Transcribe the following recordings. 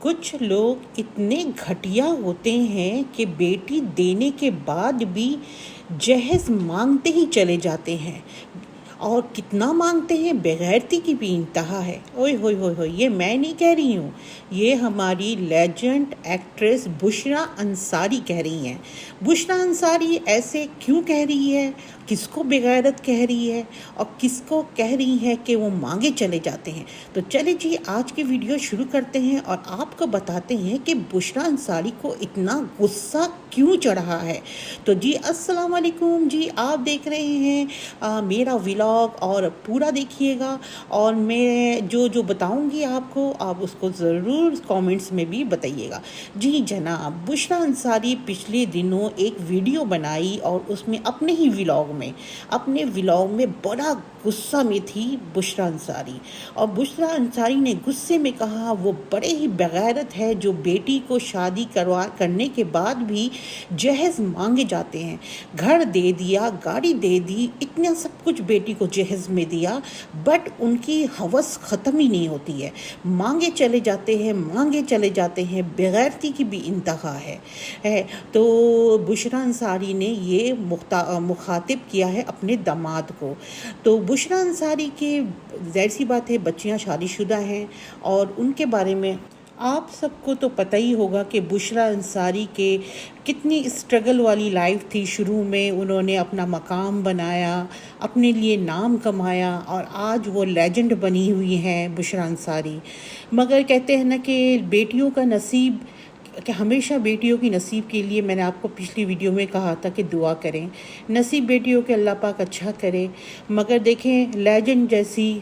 کچھ لوگ اتنے گھٹیا ہوتے ہیں کہ بیٹی دینے کے بعد بھی جہیز مانگتے ہی چلے جاتے ہیں، اور کتنا مانگتے ہیں، بےغیرتی کی بھی انتہا ہے۔ اوئے ہوئے ہوئے ہوئے، یہ میں نہیں کہہ رہی ہوں، یہ ہماری لیجنڈ ایکٹریس بشریٰ انصاری کہہ رہی ہیں۔ بشریٰ انصاری ایسے کیوں کہہ رہی ہے؟ کس کو بےغیرت کہہ رہی ہے اور کس کو کہہ رہی ہے کہ وہ مانگے چلے جاتے ہیں؟ تو چلے جی آج کی ویڈیو شروع کرتے ہیں اور آپ کو بتاتے ہیں کہ بشریٰ انصاری کو اتنا غصہ کیوں چڑھا ہے۔ تو جی السلام علیکم جی، آپ دیکھ رہے ہیں میرا ولاگ، اور پورا دیکھیے گا، اور میں جو بتاؤں گی آپ کو، آپ اس کو ضرور کامنٹس میں بھی بتائیے گا۔ جی جناب، بشریٰ انصاری پچھلے دنوں ایک ویڈیو بنائی اور اس میں اپنے ولاگ میں بڑا غصہ میں تھی بشریٰ انصاری، اور بشریٰ انصاری نے غصے میں کہا وہ بڑے ہی بغیرت ہے جو بیٹی کو شادی کرنے کے بعد بھی جہیز مانگے جاتے ہیں۔ گھر دے دیا، گاڑی دے دی، اتنا سب کچھ بیٹی کو جہیز میں دیا، بٹ ان کی ہوس ختم ہی نہیں ہوتی ہے، مانگے چلے جاتے ہیں، بغیرتی کی بھی انتہا ہے۔ تو بشریٰ انصاری نے یہ مخاطب کیا ہے اپنے داماد کو۔ تو بشریٰ انصاری کے ظاہر سی بات ہے بچیاں شادی شدہ ہیں، اور ان کے بارے میں آپ سب کو تو پتہ ہی ہوگا کہ بشریٰ انصاری کے کتنی اسٹرگل والی لائف تھی۔ شروع میں انہوں نے اپنا مقام بنایا، اپنے لیے نام کمایا، اور آج وہ لیجنڈ بنی ہوئی ہیں بشریٰ انصاری۔ مگر کہتے ہیں نا کہ بیٹیوں کا نصیب، کہ ہمیشہ بیٹیوں کی نصیب کے لیے میں نے آپ کو پچھلی ویڈیو میں کہا تھا کہ دعا کریں، نصیب بیٹیوں کے اللہ پاک اچھا کرے۔ مگر دیکھیں لیجنڈ جیسی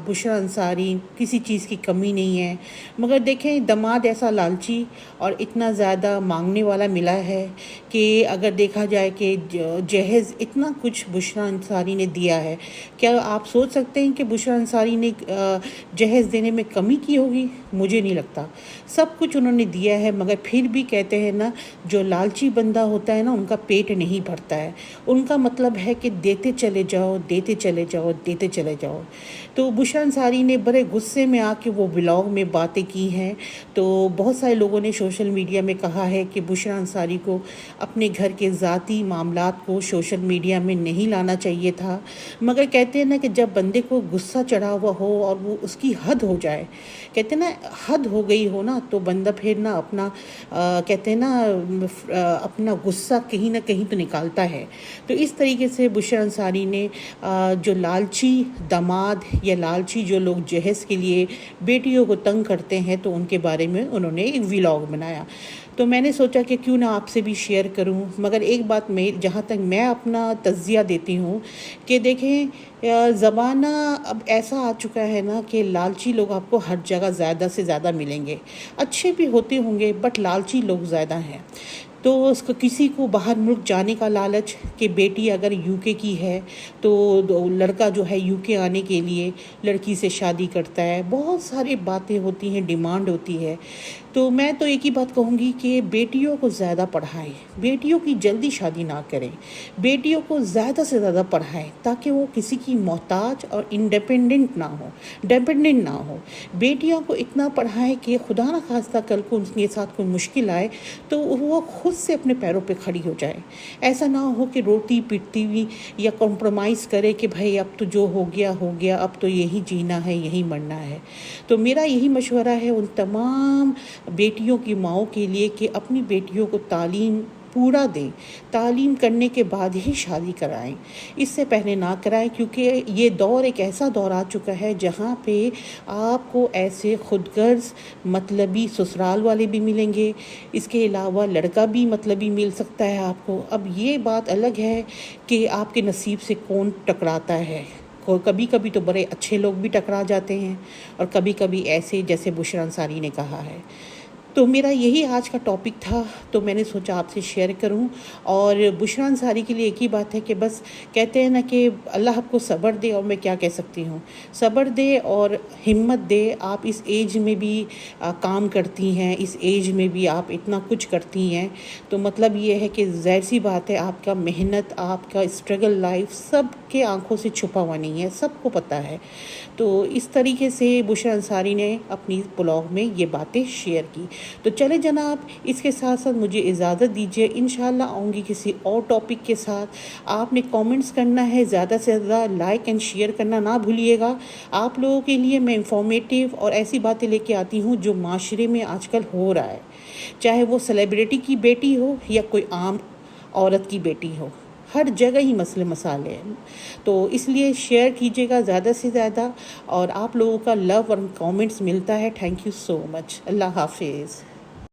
بشریٰ انصاری، کسی چیز کی کمی نہیں ہے، مگر دیکھیں داماد ایسا لالچی اور اتنا زیادہ مانگنے والا ملا ہے کہ اگر دیکھا جائے کہ جہیز اتنا کچھ بشریٰ انصاری نے دیا ہے، کیا آپ سوچ سکتے ہیں کہ بشریٰ انصاری نے جہیز دینے میں کمی کی ہوگی؟ مجھے نہیں لگتا، سب کچھ انہوں نے دیا ہے، مگر پھر بھی کہتے ہیں نا جو لالچی بندہ ہوتا ہے نا ان کا پیٹ نہیں بھرتا ہے، ان کا مطلب ہے کہ دیتے چلے جاؤ۔ تو بشریٰ انصاری نے بڑے غصے میں آ کے وہ ولاگ میں باتیں کی ہیں۔ تو بہت سارے لوگوں نے سوشل میڈیا میں کہا ہے کہ بشریٰ انصاری کو اپنے گھر کے ذاتی معاملات کو سوشل میڈیا میں نہیں لانا چاہیے تھا، مگر کہتے ہیں نا کہ جب بندے کو غصہ چڑھا ہوا ہو اور وہ اس کی حد ہو جائے، کہتے ہیں نا حد ہو گئی ہو نا، تو بندہ پھر نا اپنا کہتے ہیں نا اپنا غصہ کہیں نہ کہیں تو نکالتا ہے۔ تو اس طریقے سے بشریٰ انصاری نے جو لالچی داماد یا لالچی جو لوگ جہیز کے لیے بیٹیوں کو تنگ کرتے ہیں، تو ان کے بارے میں انہوں نے ایک ولاگ بنایا۔ تو میں نے سوچا کہ کیوں نہ آپ سے بھی شیئر کروں، مگر ایک بات میں جہاں تک میں اپنا تجزیہ دیتی ہوں کہ دیکھیں زمانہ اب ایسا آ چکا ہے نا کہ لالچی لوگ آپ کو ہر جگہ زیادہ سے زیادہ ملیں گے، اچھے بھی ہوتے ہوں گے بٹ لالچی لوگ زیادہ ہیں۔ تو اس کو کسی کو باہر ملک جانے کا لالچ کہ بیٹی اگر یو کے کی ہے تو لڑکا جو ہے یو کے آنے کے لیے لڑکی سے شادی کرتا ہے، بہت ساری باتیں ہوتی ہیں، ڈیمانڈ ہوتی ہے۔ تو میں تو ایک ہی بات کہوں گی کہ بیٹیوں کو زیادہ پڑھائیں، بیٹیوں کی جلدی شادی نہ کریں، بیٹیوں کو زیادہ سے زیادہ پڑھائیں تاکہ وہ کسی کی محتاج اور ڈیپینڈنٹ نہ ہو۔ بیٹیوں کو اتنا پڑھائیں کہ خدا نہ خواستہ کل کو ان کے ساتھ کوئی مشکل آئے تو وہ خود سے اپنے پیروں پہ کھڑی ہو جائے، ایسا نہ ہو کہ روتی پیٹتی ہوئی یا کمپرومائز کرے کہ بھائی اب تو جو ہو گیا، اب تو یہی جینا ہے، یہی مرنا ہے۔ تو میرا یہی مشورہ ہے ان تمام بیٹیوں کی ماؤں کے لیے کہ اپنی بیٹیوں کو تعلیم پورا دیں، تعلیم کرنے کے بعد ہی شادی کرائیں، اس سے پہلے نہ کرائیں، کیونکہ یہ دور ایک ایسا دور آ چکا ہے جہاں پہ آپ کو ایسے خود غرض مطلبی سسرال والے بھی ملیں گے، اس کے علاوہ لڑکا بھی مطلبی مل سکتا ہے آپ کو۔ اب یہ بات الگ ہے کہ آپ کے نصیب سے کون ٹکراتا ہے، کبھی کبھی تو بڑے اچھے لوگ بھی ٹکرا جاتے ہیں، اور کبھی کبھی ایسے جیسے بشریٰ انصاری نے کہا ہے۔ تو میرا یہی آج کا ٹاپک تھا، تو میں نے سوچا آپ سے شیئر کروں. اور بشریٰ انصاری کے لیے ایک ہی بات ہے کہ بس کہتے ہیں نا کہ اللہ آپ کو صبر دے، اور میں کیا کہہ سکتی ہوں، صبر دے اور ہمت دے. آپ اس ایج میں بھی کام کرتی ہیں، اس ایج میں بھی آپ اتنا کچھ کرتی ہیں، تو مطلب یہ ہے کہ ظاہر سی بات ہے آپ کا محنت، آپ کا اسٹرگل لائف سب کے آنکھوں سے چھپا ہوا نہیں ہے، سب کو پتہ ہے. تو اس طریقے سے بشریٰ انصاری نے اپنی بلاگ میں یہ باتیں شیئر کی. تو چلے جناب، اس کے ساتھ ساتھ مجھے اجازت دیجیے، انشاءاللہ آؤں گی کسی اور ٹاپک کے ساتھ. آپ نے کامنٹس کرنا ہے، زیادہ سے زیادہ لائک اینڈ شیئر کرنا نہ بھولیے گا. آپ لوگوں کے لیے میں انفارمیٹیو اور ایسی باتیں لے کے آتی ہوں جو معاشرے میں آج کل ہو رہا ہے، چاہے وہ سیلیبریٹی کی بیٹی ہو یا کوئی عام عورت کی بیٹی ہو، ہر جگہ ہی مسئلے مسالے ہیں. تو اس لیے شیئر کیجیے گا زیادہ سے زیادہ، اور آپ لوگوں کا لو اور کامنٹس ملتا ہے. تھینک یو سو مچ. اللہ حافظ.